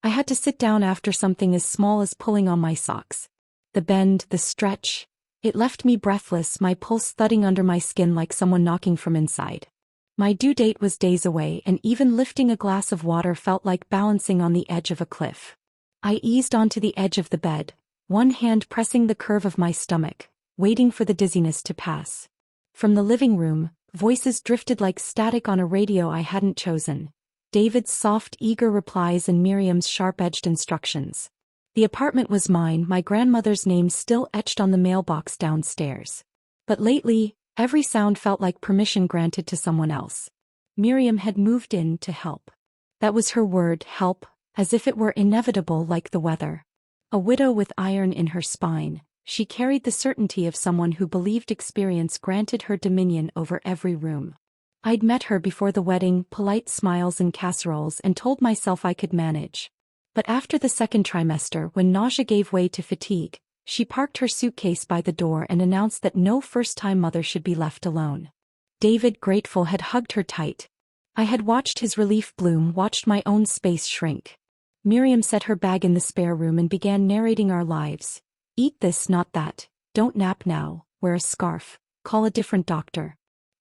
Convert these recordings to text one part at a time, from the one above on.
I had to sit down after something as small as pulling on my socks. The bend, the stretch. It left me breathless, my pulse thudding under my skin like someone knocking from inside. My due date was days away, and even lifting a glass of water felt like balancing on the edge of a cliff. I eased onto the edge of the bed, one hand pressing the curve of my stomach, waiting for the dizziness to pass. From the living room, voices drifted like static on a radio I hadn't chosen. David's soft, eager replies and Miriam's sharp-edged instructions. The apartment was mine, my grandmother's name still etched on the mailbox downstairs. But lately, every sound felt like permission granted to someone else. Miriam had moved in to help. That was her word, help, as if it were inevitable like the weather. A widow with iron in her spine, she carried the certainty of someone who believed experience granted her dominion over every room. I'd met her before the wedding, polite smiles and casseroles, and told myself I could manage. But after the second trimester, when nausea gave way to fatigue, she parked her suitcase by the door and announced that no first-time mother should be left alone. David, grateful, had hugged her tight. I had watched his relief bloom, watched my own space shrink. Miriam set her bag in the spare room and began narrating our lives. Eat this, not that. Don't nap now. Wear a scarf. Call a different doctor.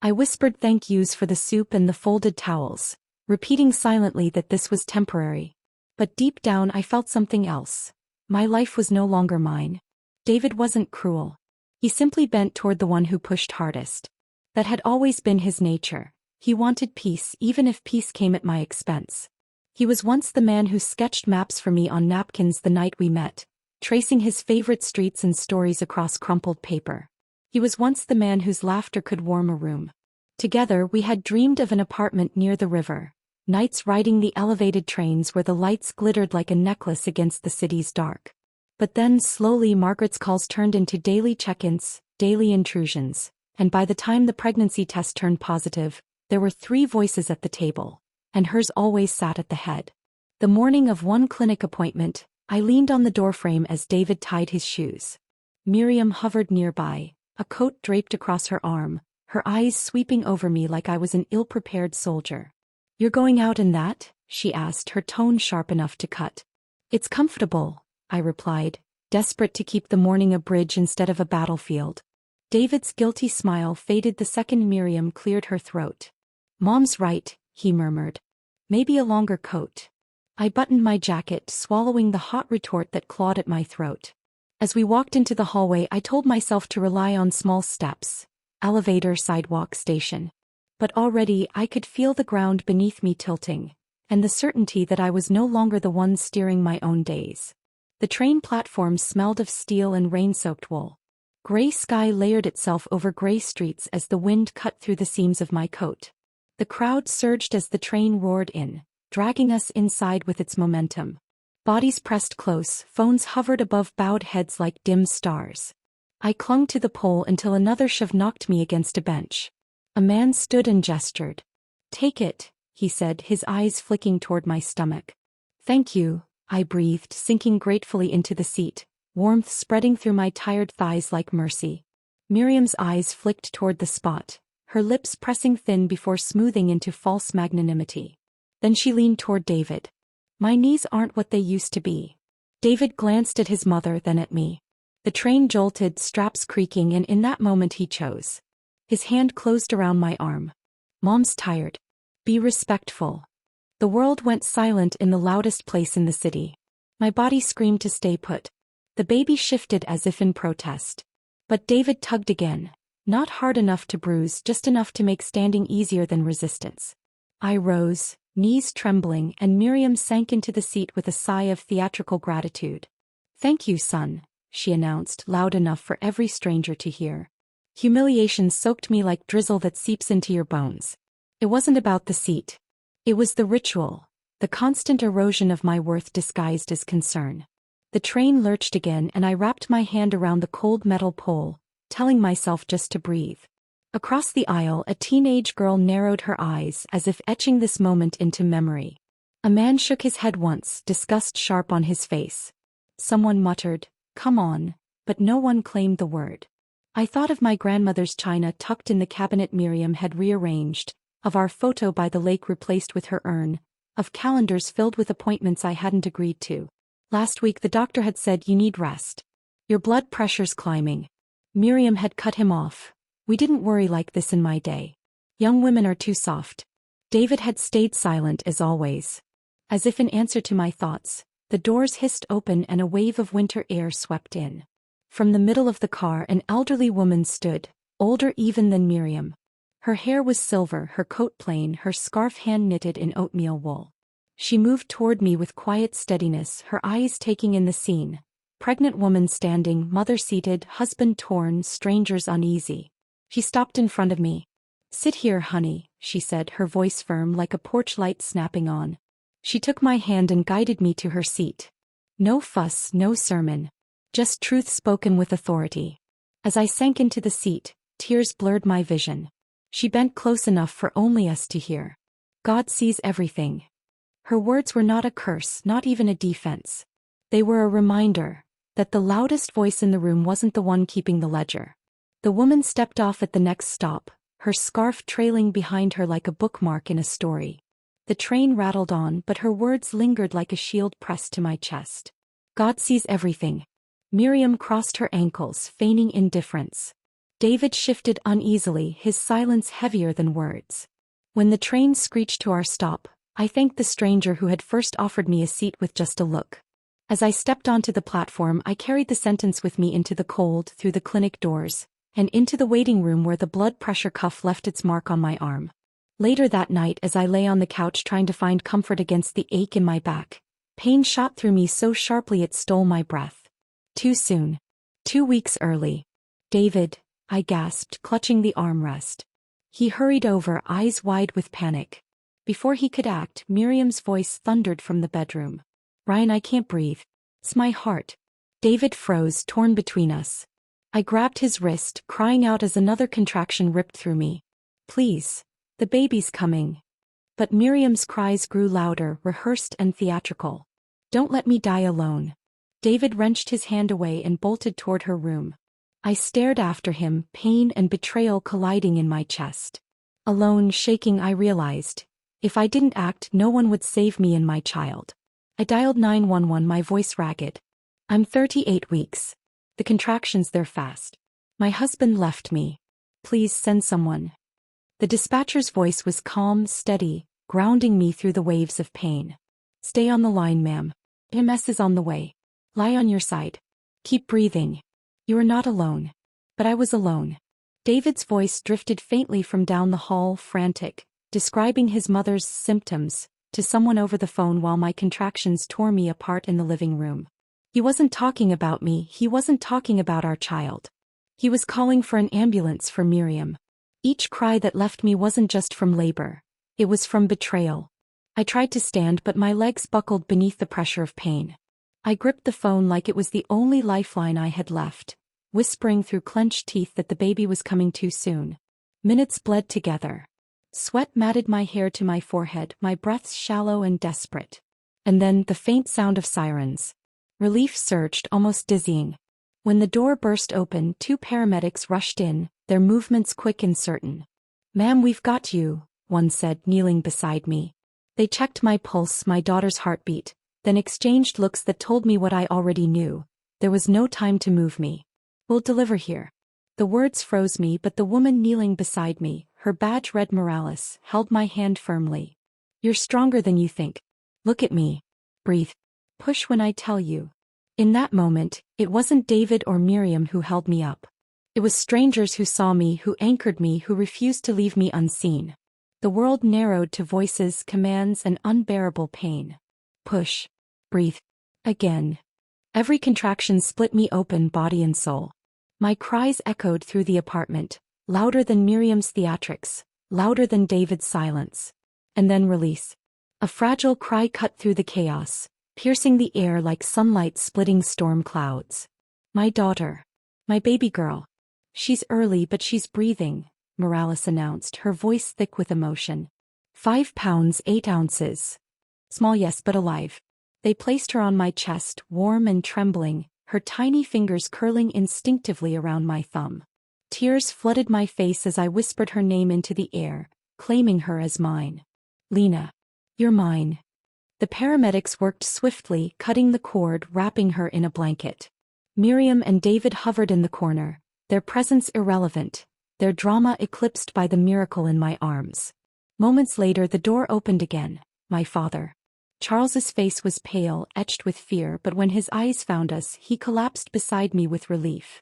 I whispered thank yous for the soup and the folded towels, repeating silently that this was temporary. But deep down I felt something else. My life was no longer mine. David wasn't cruel. He simply bent toward the one who pushed hardest. That had always been his nature. He wanted peace, even if peace came at my expense. He was once the man who sketched maps for me on napkins the night we met, tracing his favorite streets and stories across crumpled paper. He was once the man whose laughter could warm a room. Together we had dreamed of an apartment near the river, nights riding the elevated trains where the lights glittered like a necklace against the city's dark. But then slowly Margaret's calls turned into daily check-ins, daily intrusions, and by the time the pregnancy test turned positive, there were 3 voices at the table, and hers always sat at the head. The morning of one clinic appointment, I leaned on the doorframe as David tied his shoes. Miriam hovered nearby, a coat draped across her arm, her eyes sweeping over me like I was an ill-prepared soldier. "You're going out in that?" she asked, her tone sharp enough to cut. "It's comfortable," I replied, desperate to keep the morning a bridge instead of a battlefield. David's guilty smile faded the second Miriam cleared her throat. "Mom's right," he murmured. "Maybe a longer coat." I buttoned my jacket, swallowing the hot retort that clawed at my throat. As we walked into the hallway, I told myself to rely on small steps. Elevator, sidewalk, station. But already I could feel the ground beneath me tilting, and the certainty that I was no longer the one steering my own days. The train platform smelled of steel and rain-soaked wool. Gray sky layered itself over gray streets as the wind cut through the seams of my coat. The crowd surged as the train roared in, dragging us inside with its momentum. Bodies pressed close, phones hovered above bowed heads like dim stars. I clung to the pole until another shove knocked me against a bench. A man stood and gestured. "Take it," he said, his eyes flicking toward my stomach. "Thank you," I breathed, sinking gratefully into the seat, warmth spreading through my tired thighs like mercy. Miriam's eyes flicked toward the spot, her lips pressing thin before smoothing into false magnanimity. Then she leaned toward David. "My knees aren't what they used to be." David glanced at his mother, then at me. The train jolted, straps creaking, and in that moment he chose. His hand closed around my arm. "Mom's tired. Be respectful." The world went silent in the loudest place in the city. My body screamed to stay put. The baby shifted as if in protest. But David tugged again. Not hard enough to bruise, just enough to make standing easier than resistance. I rose, knees trembling, and Miriam sank into the seat with a sigh of theatrical gratitude. "Thank you, son," she announced, loud enough for every stranger to hear. Humiliation soaked me like drizzle that seeps into your bones. It wasn't about the seat. It was the ritual, the constant erosion of my worth disguised as concern. The train lurched again and I wrapped my hand around the cold metal pole, telling myself just to breathe. Across the aisle, a teenage girl narrowed her eyes as if etching this moment into memory. A man shook his head once, disgust sharp on his face. Someone muttered, "Come on," but no one claimed the word. I thought of my grandmother's china tucked in the cabinet Miriam had rearranged, of our photo by the lake replaced with her urn, of calendars filled with appointments I hadn't agreed to. Last week the doctor had said you need rest. Your blood pressure's climbing. Miriam had cut him off. We didn't worry like this in my day. Young women are too soft. David had stayed silent as always. As if in answer to my thoughts, the doors hissed open and a wave of winter air swept in. From the middle of the car an elderly woman stood, older even than Miriam. Her hair was silver, her coat plain, her scarf hand-knitted in oatmeal wool. She moved toward me with quiet steadiness, her eyes taking in the scene. Pregnant woman standing, mother seated, husband torn, strangers uneasy. She stopped in front of me. "Sit here, honey," she said, her voice firm like a porch light snapping on. She took my hand and guided me to her seat. No fuss, no sermon. Just truth spoken with authority. As I sank into the seat, tears blurred my vision. She bent close enough for only us to hear. "God sees everything." Her words were not a curse, not even a defense. They were a reminder that the loudest voice in the room wasn't the one keeping the ledger. The woman stepped off at the next stop, her scarf trailing behind her like a bookmark in a story. The train rattled on, but her words lingered like a shield pressed to my chest. God sees everything. Miriam crossed her ankles, feigning indifference. David shifted uneasily, his silence heavier than words. When the train screeched to our stop, I thanked the stranger who had first offered me a seat with just a look. As I stepped onto the platform, I carried the sentence with me into the cold, through the clinic doors, and into the waiting room where the blood pressure cuff left its mark on my arm. Later that night, as I lay on the couch trying to find comfort against the ache in my back, pain shot through me so sharply it stole my breath. Too soon. 2 weeks early. "David," I gasped, clutching the armrest. He hurried over, eyes wide with panic. Before he could act, Miriam's voice thundered from the bedroom. "Ryan, I can't breathe. It's my heart." David froze, torn between us. I grabbed his wrist, crying out as another contraction ripped through me. "Please. The baby's coming." But Miriam's cries grew louder, rehearsed and theatrical. "Don't let me die alone." David wrenched his hand away and bolted toward her room. I stared after him, pain and betrayal colliding in my chest. Alone, shaking, I realized, if I didn't act, no one would save me and my child. I dialed 911, my voice ragged. "I'm 38 weeks. The contractions, they're fast. My husband left me. Please send someone." The dispatcher's voice was calm, steady, grounding me through the waves of pain. "Stay on the line, ma'am. MS is on the way. Lie on your side. Keep breathing. You are not alone." But I was alone. David's voice drifted faintly from down the hall, frantic, describing his mother's symptoms to someone over the phone while my contractions tore me apart in the living room. He wasn't talking about me, he wasn't talking about our child. He was calling for an ambulance for Miriam. Each cry that left me wasn't just from labor. It was from betrayal. I tried to stand, but my legs buckled beneath the pressure of pain. I gripped the phone like it was the only lifeline I had left, whispering through clenched teeth that the baby was coming too soon. Minutes bled together. Sweat matted my hair to my forehead, my breaths shallow and desperate. And then the faint sound of sirens. Relief surged, almost dizzying. When the door burst open, 2 paramedics rushed in, their movements quick and certain. "Ma'am, we've got you," one said, kneeling beside me. They checked my pulse, my daughter's heartbeat, then exchanged looks that told me what I already knew. There was no time to move me. "We'll deliver here." The words froze me, but the woman kneeling beside me, her badge read Morales, held my hand firmly. "You're stronger than you think. Look at me. Breathe. Push when I tell you." In that moment, it wasn't David or Miriam who held me up. It was strangers who saw me, who anchored me, who refused to leave me unseen. The world narrowed to voices, commands, and unbearable pain. Push. Breathe. Again. Every contraction split me open, body and soul. My cries echoed through the apartment, louder than Miriam's theatrics, louder than David's silence. And then release. A fragile cry cut through the chaos, piercing the air like sunlight splitting storm clouds. "My daughter. My baby girl. She's early but she's breathing," Morales announced, her voice thick with emotion. 5 pounds 8 ounces. Small, yes, but alive. They placed her on my chest, warm and trembling, her tiny fingers curling instinctively around my thumb. Tears flooded my face as I whispered her name into the air, claiming her as mine. "Lena." You're mine. The paramedics worked swiftly, cutting the cord, wrapping her in a blanket. Miriam and David hovered in the corner, their presence irrelevant, their drama eclipsed by the miracle in my arms. Moments later the door opened again. My father. Charles's face was pale, etched with fear, but when his eyes found us, he collapsed beside me with relief.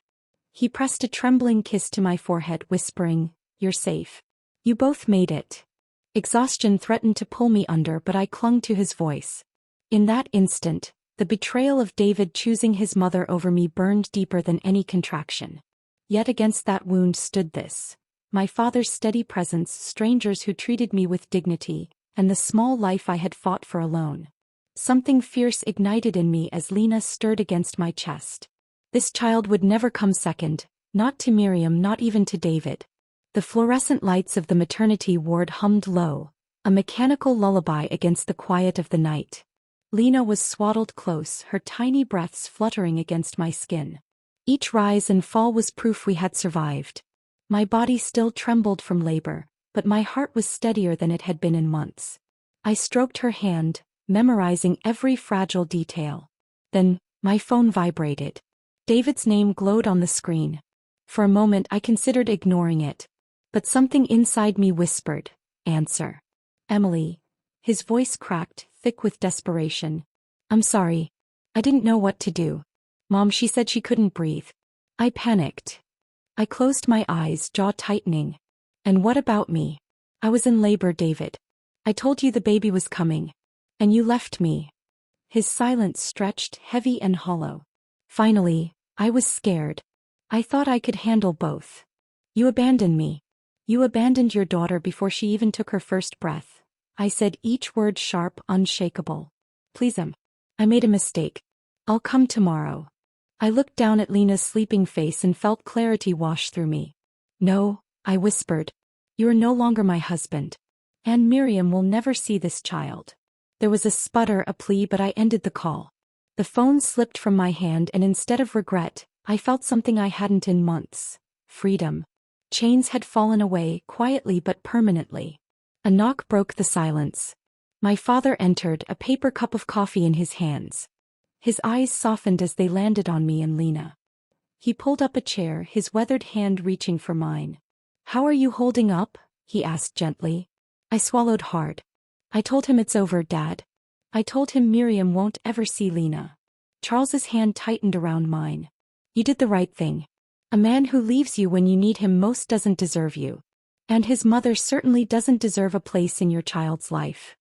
He pressed a trembling kiss to my forehead, whispering, "You're safe. You both made it." Exhaustion threatened to pull me under, but I clung to his voice. In that instant, the betrayal of David choosing his mother over me burned deeper than any contraction. Yet against that wound stood this: my father's steady presence, strangers who treated me with dignity, and the small life I had fought for alone. Something fierce ignited in me as Lena stirred against my chest. This child would never come second, not to Miriam, not even to David. The fluorescent lights of the maternity ward hummed low, a mechanical lullaby against the quiet of the night. Lena was swaddled close, her tiny breaths fluttering against my skin. Each rise and fall was proof we had survived. My body still trembled from labor, but my heart was steadier than it had been in months. I stroked her hand, memorizing every fragile detail. Then, my phone vibrated. David's name glowed on the screen. For a moment I considered ignoring it. But something inside me whispered, "Answer." "Emily." His voice cracked, thick with desperation. "I'm sorry. I didn't know what to do. Mom, she said she couldn't breathe." I panicked. I closed my eyes, jaw tightening. "And what about me?" "I was in labor, David. I told you the baby was coming. And you left me." His silence stretched, heavy and hollow. "Finally, I was scared. I thought I could handle both. You abandoned me. You abandoned your daughter before she even took her first breath." I said, each word sharp, unshakable. "Please, I made a mistake. I'll come tomorrow." I looked down at Lena's sleeping face and felt clarity wash through me. "No," I whispered. "You are no longer my husband. And Miriam will never see this child." There was a sputter, a plea, but I ended the call. The phone slipped from my hand, and instead of regret, I felt something I hadn't in months: freedom. Chains had fallen away, quietly but permanently. A knock broke the silence. My father entered, a paper cup of coffee in his hands. His eyes softened as they landed on me and Lena. He pulled up a chair, his weathered hand reaching for mine. "How are you holding up?" he asked gently. I swallowed hard. I told him it's over, Dad. I told him Miriam won't ever see Lena. Charles's hand tightened around mine. "You did the right thing. A man who leaves you when you need him most doesn't deserve you. And his mother certainly doesn't deserve a place in your child's life."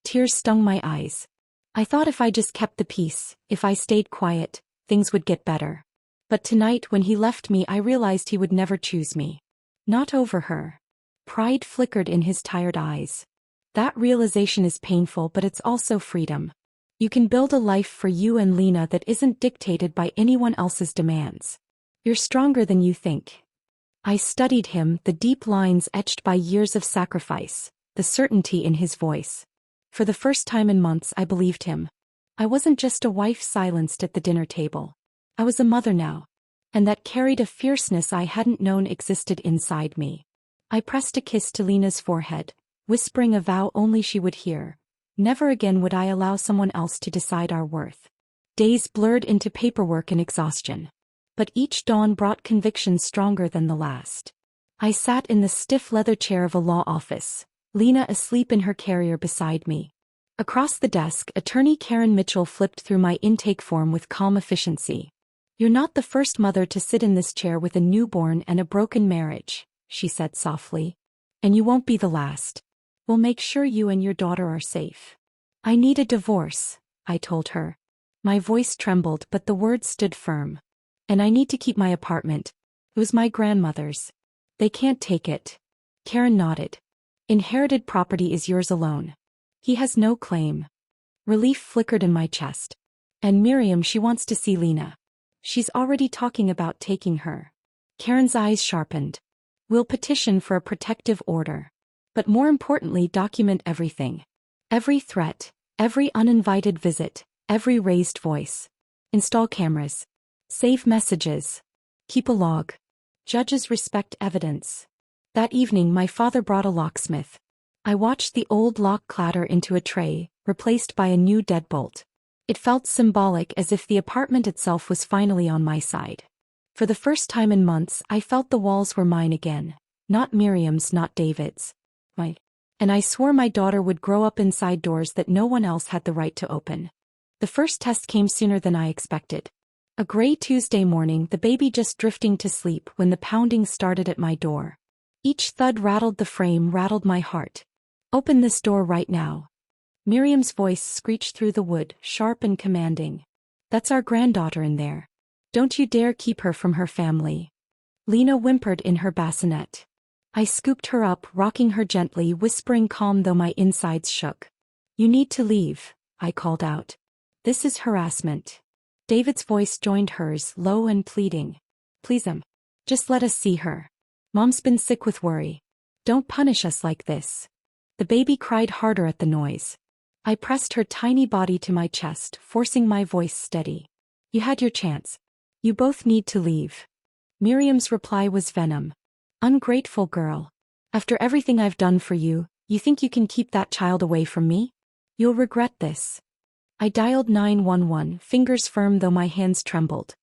Tears stung my eyes. I thought if I just kept the peace, if I stayed quiet, things would get better. But tonight when he left me, I realized he would never choose me. Not over her. Pride flickered in his tired eyes. That realization is painful, but it's also freedom. You can build a life for you and Lena that isn't dictated by anyone else's demands. You're stronger than you think. I studied him, the deep lines etched by years of sacrifice, the certainty in his voice. For the first time in months I believed him. I wasn't just a wife silenced at the dinner table. I was a mother now. And that carried a fierceness I hadn't known existed inside me. I pressed a kiss to Lena's forehead, whispering a vow only she would hear. Never again would I allow someone else to decide our worth. Days blurred into paperwork and exhaustion. But each dawn brought conviction stronger than the last. I sat in the stiff leather chair of a law office, Lena asleep in her carrier beside me. Across the desk, attorney Karen Mitchell flipped through my intake form with calm efficiency. "You're not the first mother to sit in this chair with a newborn and a broken marriage," she said softly. "And you won't be the last. We'll make sure you and your daughter are safe." "I need a divorce," I told her. My voice trembled, but the words stood firm. "And I need to keep my apartment. It was my grandmother's. They can't take it." Karen nodded. "Inherited property is yours alone. He has no claim." Relief flickered in my chest. "And Miriam, she wants to see Lena. She's already talking about taking her." Karen's eyes sharpened. "We'll petition for a protective order. But more importantly, document everything. Every threat, every uninvited visit, every raised voice. Install cameras. Save messages. Keep a log. Judges respect evidence." That evening my father brought a locksmith. I watched the old lock clatter into a tray, replaced by a new deadbolt. It felt symbolic, as if the apartment itself was finally on my side. For the first time in months, I felt the walls were mine again. Not Miriam's, not David's. Mine. And I swore my daughter would grow up inside doors that no one else had the right to open. The first test came sooner than I expected. A gray Tuesday morning, the baby just drifting to sleep when the pounding started at my door. Each thud rattled the frame, rattled my heart. "Open this door right now." Miriam's voice screeched through the wood, sharp and commanding. "That's our granddaughter in there. Don't you dare keep her from her family." Lena whimpered in her bassinet. I scooped her up, rocking her gently, whispering calm though my insides shook. "You need to leave," I called out. "This is harassment." David's voice joined hers, low and pleading. "Please, just let us see her. Mom's been sick with worry. Don't punish us like this." The baby cried harder at the noise. I pressed her tiny body to my chest, forcing my voice steady. "You had your chance. You both need to leave." Miriam's reply was venom. "Ungrateful girl. After everything I've done for you, you think you can keep that child away from me? You'll regret this." I dialed 911, fingers firm though my hands trembled.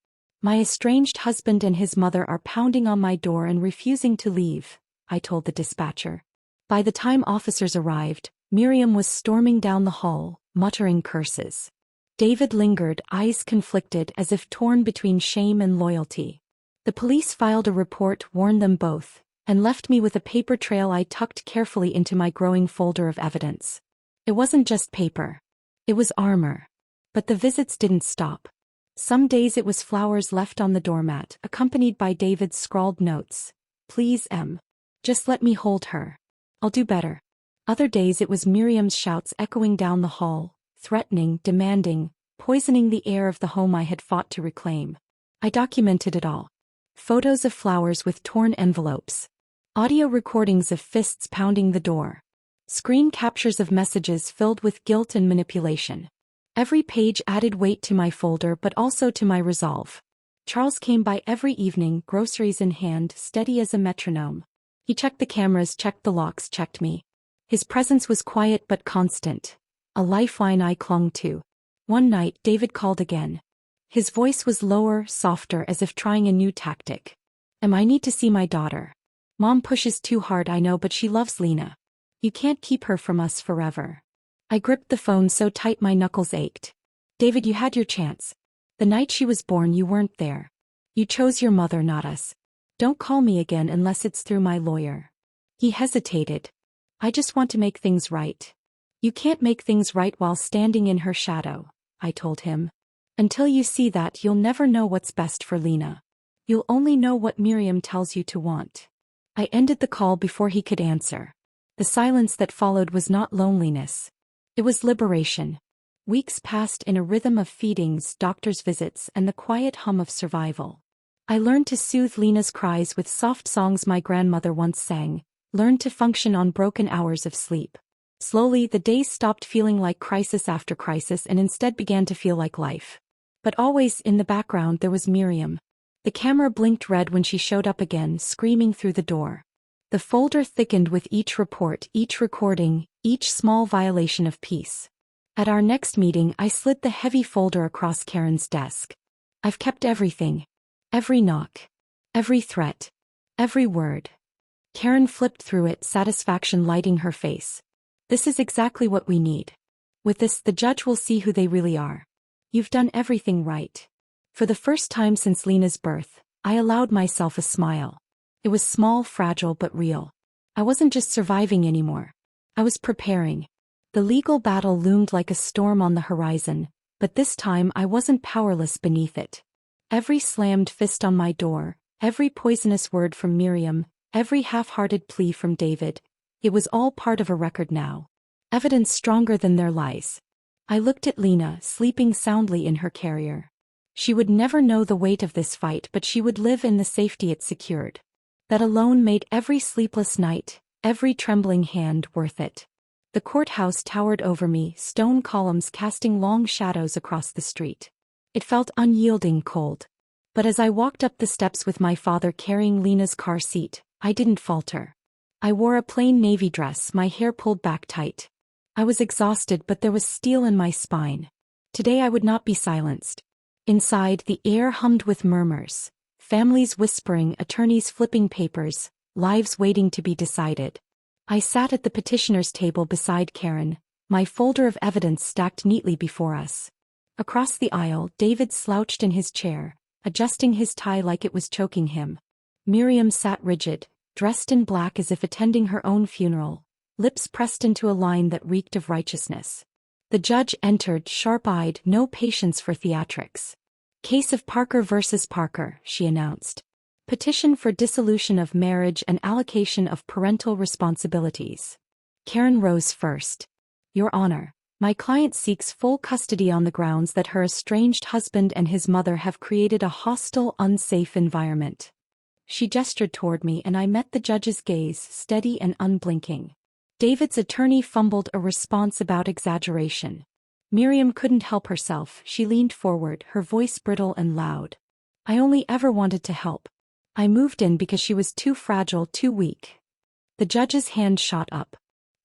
"My estranged husband and his mother are pounding on my door and refusing to leave," I told the dispatcher. By the time officers arrived, Miriam was storming down the hall, muttering curses. David lingered, eyes conflicted, as if torn between shame and loyalty. The police filed a report, warned them both, and left me with a paper trail I tucked carefully into my growing folder of evidence. It wasn't just paper. It was armor. But the visits didn't stop. Some days it was flowers left on the doormat, accompanied by David's scrawled notes. "Please, just let me hold her. I'll do better." Other days it was Miriam's shouts echoing down the hall, threatening, demanding, poisoning the air of the home I had fought to reclaim. I documented it all. Photos of flowers with torn envelopes. Audio recordings of fists pounding the door. Screen captures of messages filled with guilt and manipulation. Every page added weight to my folder, but also to my resolve. Charles came by every evening, groceries in hand, steady as a metronome. He checked the cameras, checked the locks, checked me. His presence was quiet but constant. A lifeline I clung to. One night, David called again. His voice was lower, softer, as if trying a new tactic. "I need to see my daughter. Mom pushes too hard, I know, but she loves Lena. You can't keep her from us forever." I gripped the phone so tight my knuckles ached. "David, you had your chance. The night she was born, you weren't there. You chose your mother, not us. Don't call me again unless it's through my lawyer." He hesitated. "I just want to make things right." "You can't make things right while standing in her shadow," I told him. "Until you see that, you'll never know what's best for Lena. You'll only know what Miriam tells you to want." I ended the call before he could answer. The silence that followed was not loneliness. It was liberation. Weeks passed in a rhythm of feedings, doctor's visits, and the quiet hum of survival. I learned to soothe Lena's cries with soft songs my grandmother once sang, learned to function on broken hours of sleep. Slowly, the days stopped feeling like crisis after crisis and instead began to feel like life. But always, in the background, there was Miriam. The camera blinked red when she showed up again, screaming through the door. The folder thickened with each report, each recording, each small violation of peace. At our next meeting, I slid the heavy folder across Karen's desk. "I've kept everything. Every knock. Every threat. Every word." Karen flipped through it, satisfaction lighting her face. "This is exactly what we need. With this, the judge will see who they really are. You've done everything right." For the first time since Lena's birth, I allowed myself a smile. It was small, fragile, but real. I wasn't just surviving anymore. I was preparing. The legal battle loomed like a storm on the horizon, but this time I wasn't powerless beneath it. Every slammed fist on my door, every poisonous word from Miriam, every half-hearted plea from David, it was all part of a record now. Evidence stronger than their lies. I looked at Lena, sleeping soundly in her carrier. She would never know the weight of this fight, but she would live in the safety it secured. That alone made every sleepless night, every trembling hand worth it. The courthouse towered over me, stone columns casting long shadows across the street. It felt unyielding, cold. But as I walked up the steps with my father carrying Lena's car seat, I didn't falter. I wore a plain navy dress, my hair pulled back tight. I was exhausted, but there was steel in my spine. Today I would not be silenced. Inside, the air hummed with murmurs. Families whispering, attorneys flipping papers, lives waiting to be decided. I sat at the petitioner's table beside Karen, my folder of evidence stacked neatly before us. Across the aisle, David slouched in his chair, adjusting his tie like it was choking him. Miriam sat rigid, dressed in black as if attending her own funeral, lips pressed into a line that reeked of righteousness. The judge entered, sharp-eyed, no patience for theatrics. Case of Parker versus Parker, she announced. Petition for dissolution of marriage and allocation of parental responsibilities. Karen rose first. Your Honor, my client seeks full custody on the grounds that her estranged husband and his mother have created a hostile, unsafe environment. She gestured toward me and I met the judge's gaze, steady and unblinking. David's attorney fumbled a response about exaggeration. Miriam couldn't help herself, she leaned forward, her voice brittle and loud. I only ever wanted to help. I moved in because she was too fragile, too weak. The judge's hand shot up.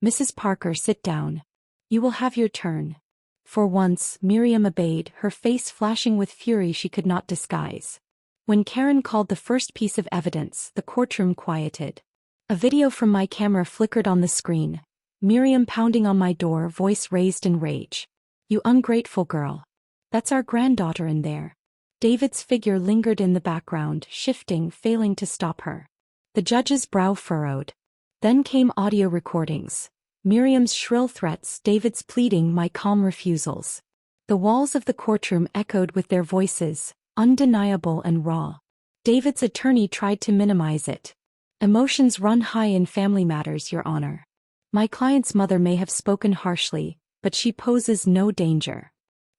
Mrs. Parker, sit down. You will have your turn. For once, Miriam obeyed, her face flashing with fury she could not disguise. When Karen called the first piece of evidence, the courtroom quieted. A video from my camera flickered on the screen. Miriam pounding on my door, voice raised in rage. You ungrateful girl. That's our granddaughter in there. David's figure lingered in the background, shifting, failing to stop her. The judge's brow furrowed. Then came audio recordings. Miriam's shrill threats, David's pleading, my calm refusals. The walls of the courtroom echoed with their voices, undeniable and raw. David's attorney tried to minimize it. Emotions run high in family matters, Your Honor. My client's mother may have spoken harshly, but she poses no danger.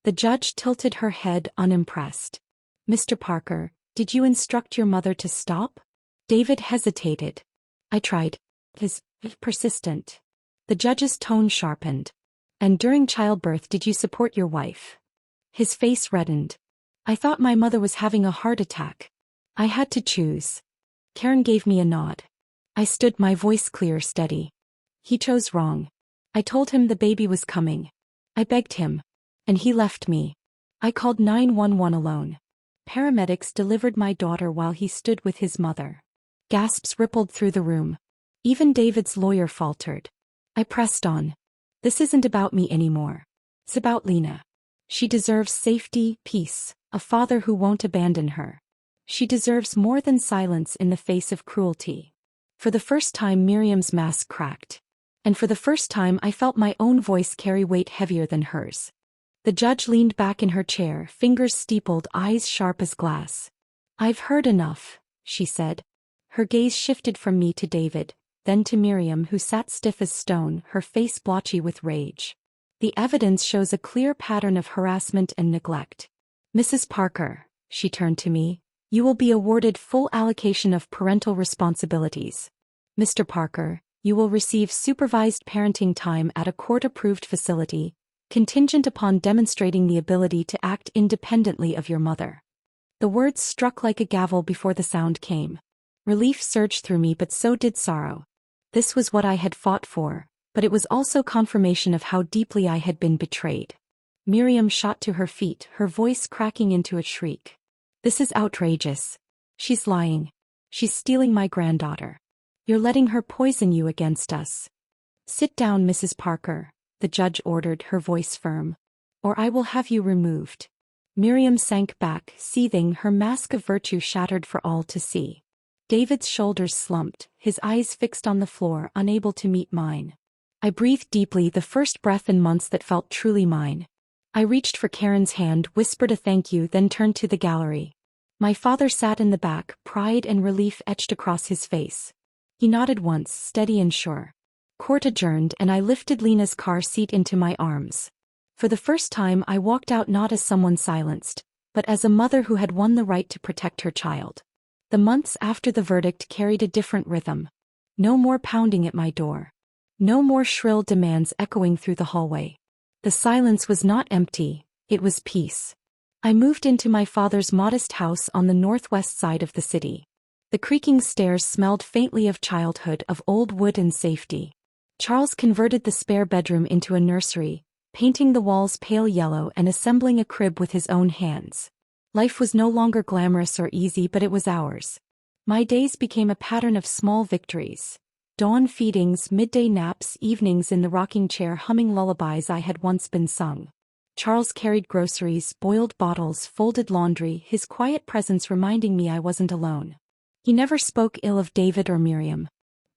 The judge tilted her head, unimpressed. Mr. Parker, did you instruct your mother to stop? David hesitated. I tried. His persistent. The judge's tone sharpened. And during childbirth, did you support your wife? His face reddened. I thought my mother was having a heart attack. I had to choose. Karen gave me a nod. I stood, my voice clear, steady. He chose wrong. I told him the baby was coming. I begged him. And he left me. I called 911 alone. Paramedics delivered my daughter while he stood with his mother. Gasps rippled through the room. Even David's lawyer faltered. I pressed on. This isn't about me anymore. It's about Lena. She deserves safety, peace, a father who won't abandon her. She deserves more than silence in the face of cruelty. For the first time, Miriam's mask cracked. And for the first time, I felt my own voice carry weight heavier than hers. The judge leaned back in her chair, fingers steepled, eyes sharp as glass. I've heard enough, she said. Her gaze shifted from me to David, then to Miriam, who sat stiff as stone, her face blotchy with rage. The evidence shows a clear pattern of harassment and neglect. Mrs. Parker, she turned to me, you will be awarded full allocation of parental responsibilities. Mr. Parker, you will receive supervised parenting time at a court-approved facility, contingent upon demonstrating the ability to act independently of your mother. The words struck like a gavel before the sound came. Relief surged through me, but so did sorrow. This was what I had fought for, but it was also confirmation of how deeply I had been betrayed. Miriam shot to her feet, her voice cracking into a shriek. This is outrageous. She's lying. She's stealing my granddaughter. You're letting her poison you against us. Sit down, Mrs. Parker, the judge ordered, her voice firm. Or I will have you removed. Miriam sank back, seething, her mask of virtue shattered for all to see. David's shoulders slumped, his eyes fixed on the floor, unable to meet mine. I breathed deeply, the first breath in months that felt truly mine. I reached for Karen's hand, whispered a thank you, then turned to the gallery. My father sat in the back, pride and relief etched across his face. He nodded once, steady and sure. Court adjourned, and I lifted Lena's car seat into my arms. For the first time, I walked out not as someone silenced, but as a mother who had won the right to protect her child. The months after the verdict carried a different rhythm. No more pounding at my door. No more shrill demands echoing through the hallway. The silence was not empty, it was peace. I moved into my father's modest house on the northwest side of the city. The creaking stairs smelled faintly of childhood, of old wood and safety. Charles converted the spare bedroom into a nursery, painting the walls pale yellow and assembling a crib with his own hands. Life was no longer glamorous or easy, but it was ours. My days became a pattern of small victories. Dawn feedings, midday naps, evenings in the rocking chair humming lullabies I had once been sung. Charles carried groceries, boiled bottles, folded laundry, his quiet presence reminding me I wasn't alone. He never spoke ill of David or Miriam.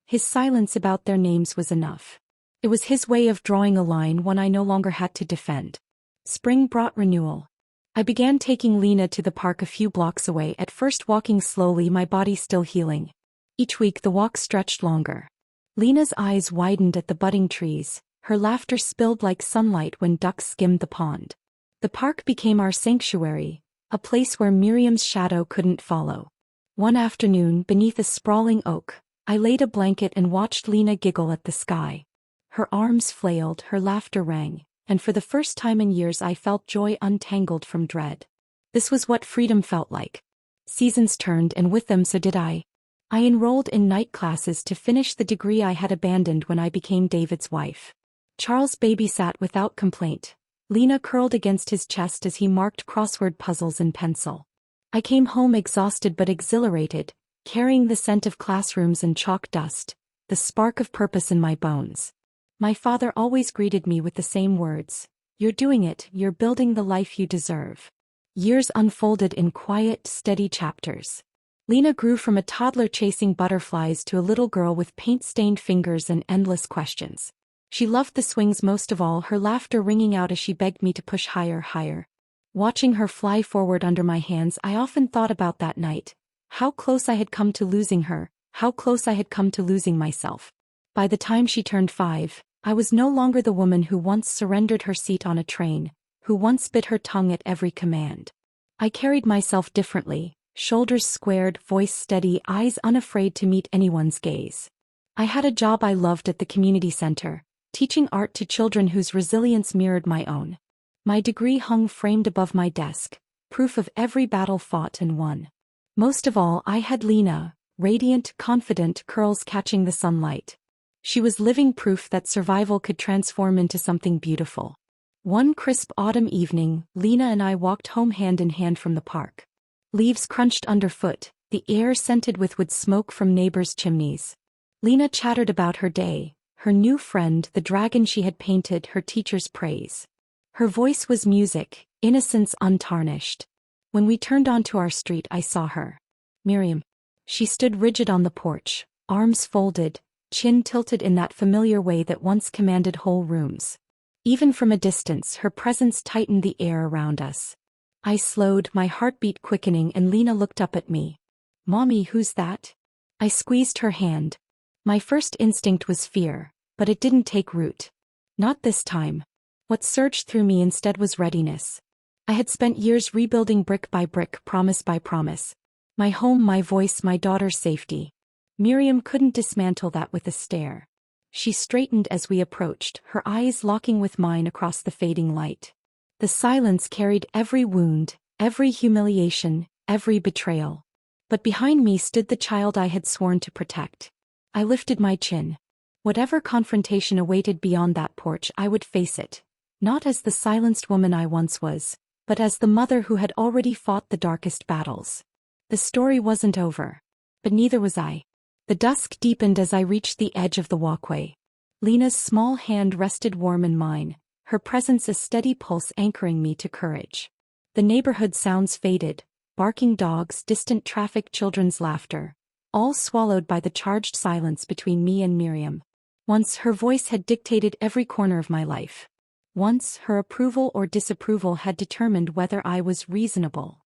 His silence about their names was enough. It was his way of drawing a line one I no longer had to defend. Spring brought renewal. I began taking Lena to the park a few blocks away, at first walking slowly, my body still healing. Each week the walk stretched longer. Lena's eyes widened at the budding trees, her laughter spilled like sunlight when ducks skimmed the pond. The park became our sanctuary, a place where Miriam's shadow couldn't follow. One afternoon, beneath a sprawling oak, I laid a blanket and watched Lena giggle at the sky. Her arms flailed, her laughter rang, and for the first time in years I felt joy untangled from dread. This was what freedom felt like. Seasons turned, and with them so did I. I enrolled in night classes to finish the degree I had abandoned when I became David's wife. Charles babysat without complaint. Lena curled against his chest as he marked crossword puzzles in pencil. I came home exhausted but exhilarated, carrying the scent of classrooms and chalk dust, the spark of purpose in my bones. My father always greeted me with the same words: "You're doing it, you're building the life you deserve." Years unfolded in quiet, steady chapters. Lena grew from a toddler chasing butterflies to a little girl with paint-stained fingers and endless questions. She loved the swings most of all, her laughter ringing out as she begged me to push higher, higher. Watching her fly forward under my hands, I often thought about that night. How close I had come to losing her, how close I had come to losing myself. By the time she turned 5, I was no longer the woman who once surrendered her seat on a train, who once bit her tongue at every command. I carried myself differently, shoulders squared, voice steady, eyes unafraid to meet anyone's gaze. I had a job I loved at the community center, teaching art to children whose resilience mirrored my own. My degree hung framed above my desk, proof of every battle fought and won. Most of all, I had Lena, radiant, confident, curls catching the sunlight. She was living proof that survival could transform into something beautiful. One crisp autumn evening, Lena and I walked home hand in hand from the park. Leaves crunched underfoot, the air scented with wood smoke from neighbors' chimneys. Lena chattered about her day, her new friend, the dragon she had painted, her teacher's praise. Her voice was music, innocence untarnished. When we turned onto our street, I saw her. Miriam. She stood rigid on the porch, arms folded, chin tilted in that familiar way that once commanded whole rooms. Even from a distance, her presence tightened the air around us. I slowed, my heartbeat quickening, and Lena looked up at me. "Mommy, who's that?" I squeezed her hand. My first instinct was fear, but it didn't take root. Not this time. What surged through me instead was readiness. I had spent years rebuilding brick by brick, promise by promise. My home, my voice, my daughter's safety. Miriam couldn't dismantle that with a stare. She straightened as we approached, her eyes locking with mine across the fading light. The silence carried every wound, every humiliation, every betrayal. But behind me stood the child I had sworn to protect. I lifted my chin. Whatever confrontation awaited beyond that porch, I would face it. Not as the silenced woman I once was, but as the mother who had already fought the darkest battles. The story wasn't over. But neither was I. The dusk deepened as I reached the edge of the walkway. Lena's small hand rested warm in mine, her presence a steady pulse anchoring me to courage. The neighborhood sounds faded, barking dogs, distant traffic, children's laughter, all swallowed by the charged silence between me and Miriam. Once her voice had dictated every corner of my life. Once her approval or disapproval had determined whether I was reasonable.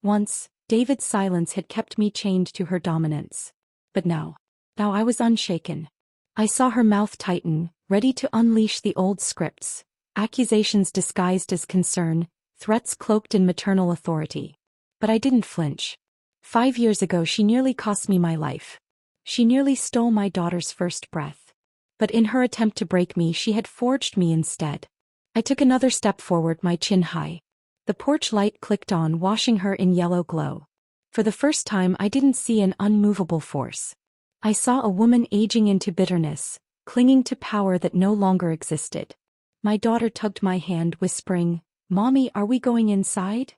Once, David's silence had kept me chained to her dominance. But now I was unshaken. I saw her mouth tighten, ready to unleash the old scripts, accusations disguised as concern, threats cloaked in maternal authority. But I didn't flinch. 5 years ago she nearly cost me my life. She nearly stole my daughter's first breath. But in her attempt to break me, she had forged me instead. I took another step forward, my chin high. The porch light clicked on, washing her in yellow glow. For the first time I didn't see an unmovable force. I saw a woman aging into bitterness, clinging to power that no longer existed. My daughter tugged my hand, whispering, "Mommy, are we going inside?"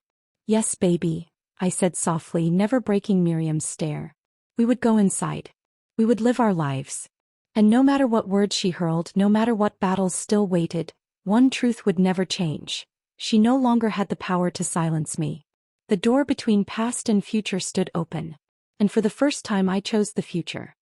"Yes, baby," I said softly, never breaking Miriam's stare. We would go inside. We would live our lives. And no matter what words she hurled, no matter what battles still waited, one truth would never change. She no longer had the power to silence me. The door between past and future stood open. And for the first time I chose the future.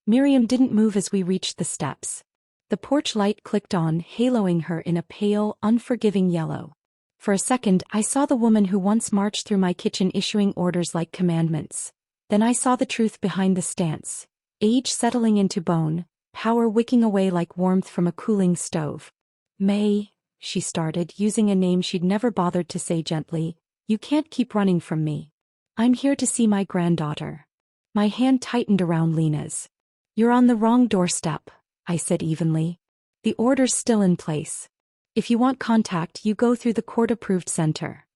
Miriam didn't move as we reached the steps. The porch light clicked on, haloing her in a pale, unforgiving yellow. For a second I saw the woman who once marched through my kitchen issuing orders like commandments. Then I saw the truth behind the stance. Age settling into bone, power wicking away like warmth from a cooling stove. "May," she started, using a name she'd never bothered to say gently, "you can't keep running from me. I'm here to see my granddaughter." My hand tightened around Lena's. "You're on the wrong doorstep," I said evenly. "The order's still in place. If you want contact, you go through the court-approved center."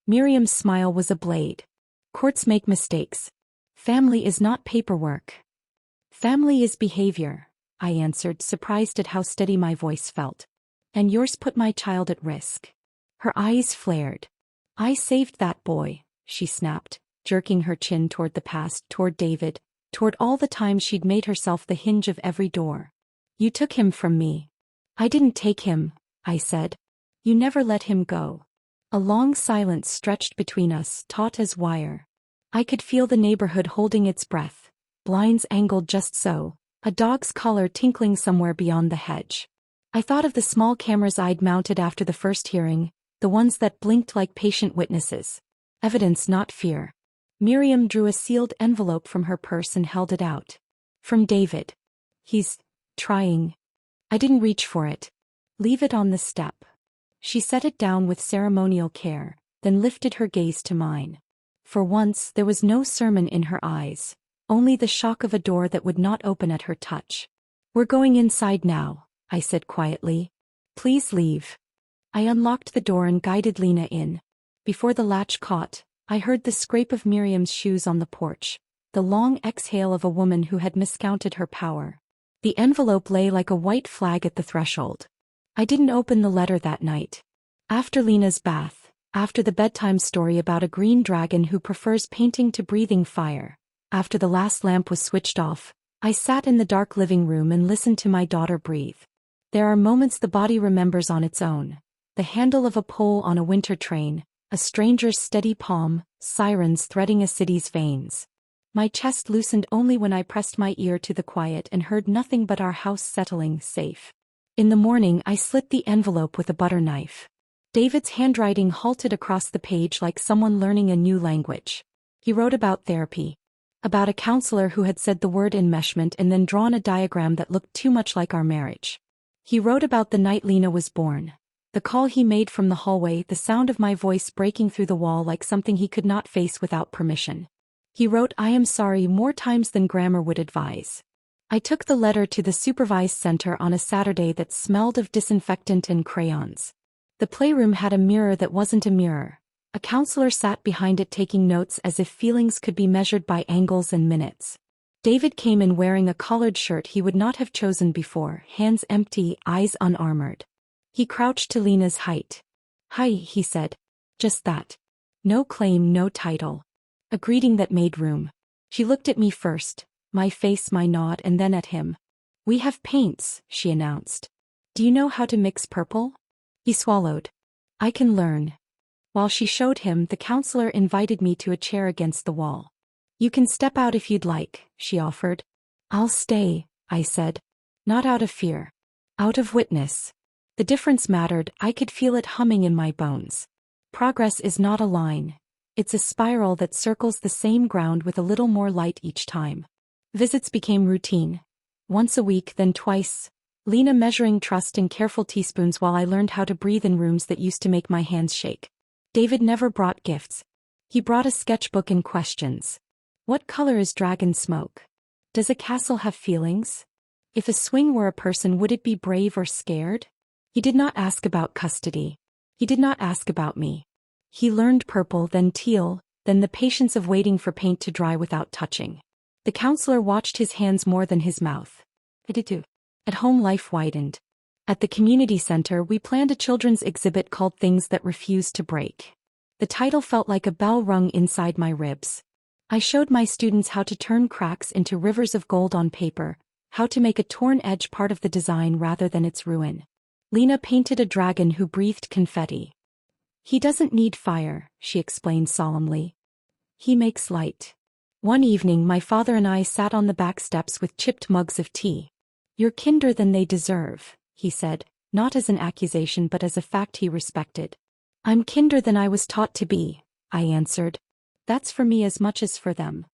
Miriam's smile was a blade. "Courts make mistakes. Family is not paperwork. Family is behavior," I answered, surprised at how steady my voice felt. "And yours put my child at risk." Her eyes flared. "I saved that boy," she snapped, jerking her chin toward the past, toward David, toward all the times she'd made herself the hinge of every door. "You took him from me." "I didn't take him," I said. "You never let him go." A long silence stretched between us, taut as wire. I could feel the neighborhood holding its breath, blinds angled just so, a dog's collar tinkling somewhere beyond the hedge. I thought of the small cameras I'd mounted after the first hearing, the ones that blinked like patient witnesses. Evidence, not fear. Miriam drew a sealed envelope from her purse and held it out. "From David. He's trying." I didn't reach for it. "Leave it on the step." She set it down with ceremonial care, then lifted her gaze to mine. For once there was no sermon in her eyes, only the shock of a door that would not open at her touch. "We're going inside now," I said quietly. "Please leave." I unlocked the door and guided Lena in. Before the latch caught, I heard the scrape of Miriam's shoes on the porch, the long exhale of a woman who had miscounted her power. The envelope lay like a white flag at the threshold. I didn't open the letter that night. After Lena's bath, after the bedtime story about a green dragon who prefers painting to breathing fire, after the last lamp was switched off, I sat in the dark living room and listened to my daughter breathe. There are moments the body remembers on its own. The handle of a pole on a winter train, a stranger's steady palm, sirens threading a city's veins. My chest loosened only when I pressed my ear to the quiet and heard nothing but our house settling safe. In the morning I slit the envelope with a butter knife. David's handwriting halted across the page like someone learning a new language. He wrote about therapy. About a counselor who had said the word enmeshment and then drawn a diagram that looked too much like our marriage. He wrote about the night Lena was born. The call he made from the hallway, the sound of my voice breaking through the wall like something he could not face without permission. He wrote "I am sorry" more times than grammar would advise. I took the letter to the supervised center on a Saturday that smelled of disinfectant and crayons. The playroom had a mirror that wasn't a mirror. A counselor sat behind it taking notes as if feelings could be measured by angles and minutes. David came in wearing a collared shirt he would not have chosen before, hands empty, eyes unarmored. He crouched to Lena's height. "Hi," he said. Just that. No claim, no title. A greeting that made room. She looked at me first, my face, my nod, and then at him. "We have paints," she announced. "Do you know how to mix purple?" He swallowed. "I can learn." While she showed him, the counselor invited me to a chair against the wall. "You can step out if you'd like," she offered. "I'll stay," I said. Not out of fear. Out of witness. The difference mattered. I could feel it humming in my bones. Progress is not a line. It's a spiral that circles the same ground with a little more light each time. Visits became routine. Once a week, then twice. Lena measuring trust in careful teaspoons while I learned how to breathe in rooms that used to make my hands shake. David never brought gifts. He brought a sketchbook and questions. What color is dragon smoke? Does a castle have feelings? If a swing were a person, would it be brave or scared? He did not ask about custody. He did not ask about me. He learned purple, then teal, then the patience of waiting for paint to dry without touching. The counselor watched his hands more than his mouth. I did too. At home, life widened. At the community center, we planned a children's exhibit called Things That Refuse to Break. The title felt like a bell rung inside my ribs. I showed my students how to turn cracks into rivers of gold on paper, how to make a torn edge part of the design rather than its ruin. Lena painted a dragon who breathed confetti. He doesn't need fire, she explained solemnly. He makes light. One evening, my father and I sat on the back steps with chipped mugs of tea. You're kinder than they deserve, he said, not as an accusation but as a fact he respected. I'm kinder than I was taught to be, I answered. That's for me as much as for them.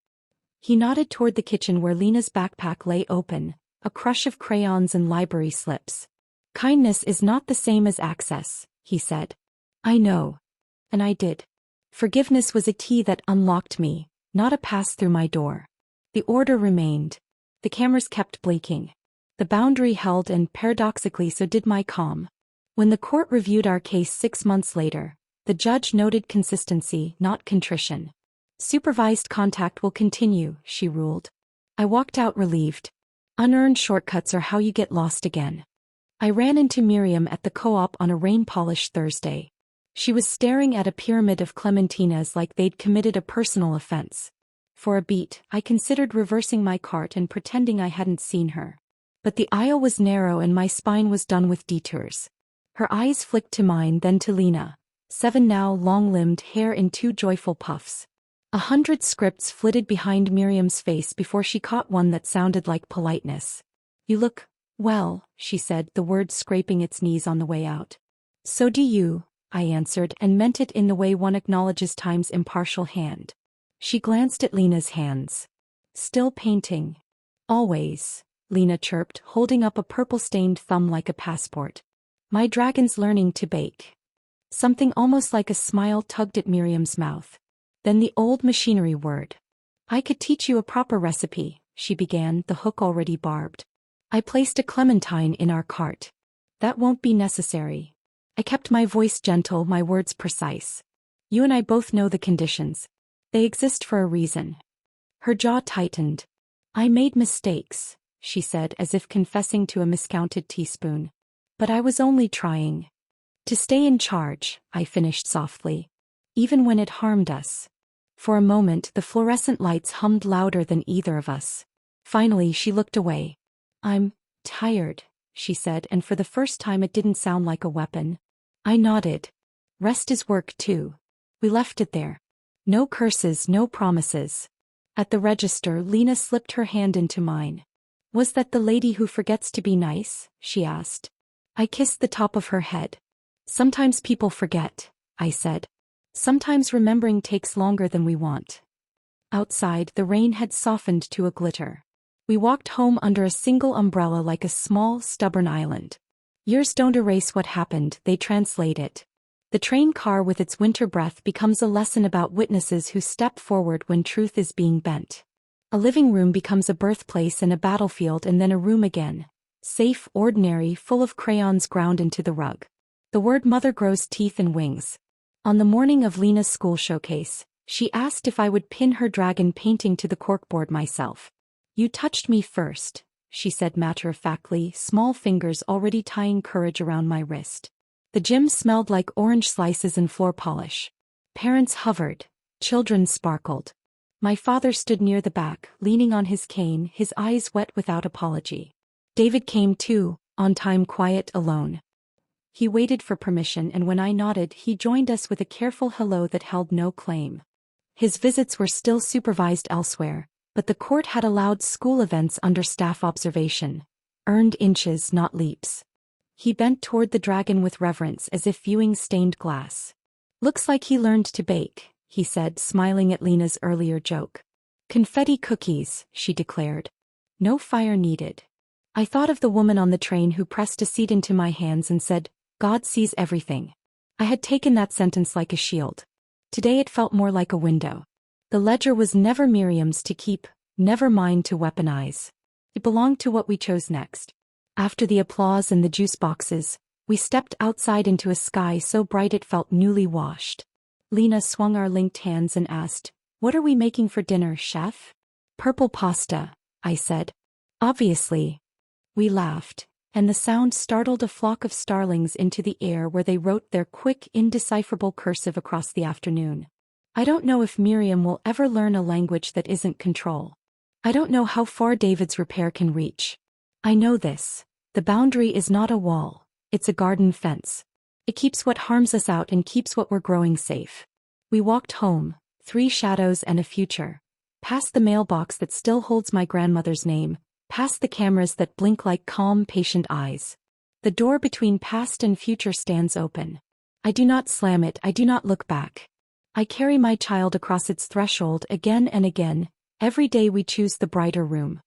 He nodded toward the kitchen where Lena's backpack lay open, a crush of crayons and library slips. Kindness is not the same as access, he said. I know. And I did. Forgiveness was a key that unlocked me, not a pass through my door. The order remained. The cameras kept blinking. The boundary held, and paradoxically so did my calm. When the court reviewed our case 6 months later, the judge noted consistency, not contrition. Supervised contact will continue, she ruled. I walked out relieved. Unearned shortcuts are how you get lost again. I ran into Miriam at the co-op on a rain-polished Thursday. She was staring at a pyramid of clementinas like they'd committed a personal offense. For a beat, I considered reversing my cart and pretending I hadn't seen her. But the aisle was narrow and my spine was done with detours. Her eyes flicked to mine, then to Lena. 7 now, long-limbed, hair in 2 joyful puffs. 100 scripts flitted behind Miriam's face before she caught one that sounded like politeness. You look, well, she said, the word scraping its knees on the way out. So do you, I answered, and meant it in the way one acknowledges time's impartial hand. She glanced at Lena's hands. Still painting. Always, Lena chirped, holding up a purple-stained thumb like a passport. My dragon's learning to bake. Something almost like a smile tugged at Miriam's mouth. Then the old machinery word. I could teach you a proper recipe, she began, the hook already barbed. I placed a clementine in our cart. That won't be necessary. I kept my voice gentle, my words precise. You and I both know the conditions. They exist for a reason. Her jaw tightened. I made mistakes, she said, as if confessing to a miscounted teaspoon. But I was only trying to stay in charge, I finished softly. Even when it harmed us. For a moment, the fluorescent lights hummed louder than either of us. Finally, she looked away. I'm tired, she said, and for the first time it didn't sound like a weapon. I nodded. Rest is work too. We left it there. No curses, no promises. At the register, Lena slipped her hand into mine. Was that the lady who forgets to be nice? She asked. I kissed the top of her head. Sometimes people forget, I said. Sometimes remembering takes longer than we want. Outside, the rain had softened to a glitter. We walked home under a single umbrella like a small, stubborn island. Years don't erase what happened, they translate it. The train car with its winter breath becomes a lesson about witnesses who step forward when truth is being bent. A living room becomes a birthplace and a battlefield and then a room again. Safe, ordinary, full of crayons ground into the rug. The word mother grows teeth and wings. On the morning of Lena's school showcase, she asked if I would pin her dragon painting to the corkboard myself. You touched me first, she said matter-of-factly, small fingers already tying courage around my wrist. The gym smelled like orange slices and floor polish. Parents hovered. Children sparkled. My father stood near the back, leaning on his cane, his eyes wet without apology. David came too, on time, quiet, alone. He waited for permission, and when I nodded, he joined us with a careful hello that held no claim. His visits were still supervised elsewhere, but the court had allowed school events under staff observation. Earned inches, not leaps. He bent toward the dragon with reverence as if viewing stained glass. Looks like he learned to bake, he said, smiling at Lena's earlier joke. Confetti cookies, she declared. No fire needed. I thought of the woman on the train who pressed a seed into my hands and said, God sees everything. I had taken that sentence like a shield. Today it felt more like a window. The ledger was never Miriam's to keep, never mine to weaponize. It belonged to what we chose next. After the applause and the juice boxes, we stepped outside into a sky so bright it felt newly washed. Lena swung our linked hands and asked, "What are we making for dinner, chef?" "Purple pasta," I said. "Obviously." We laughed, and the sound startled a flock of starlings into the air where they wrote their quick, indecipherable cursive across the afternoon. I don't know if Miriam will ever learn a language that isn't control. I don't know how far David's repair can reach. I know this: the boundary is not a wall, it's a garden fence. It keeps what harms us out and keeps what we're growing safe. We walked home, 3 shadows and a future. Past the mailbox that still holds my grandmother's name, past the cameras that blink like calm, patient eyes. The door between past and future stands open. I do not slam it, I do not look back. I carry my child across its threshold again and again. Every day we choose the brighter room.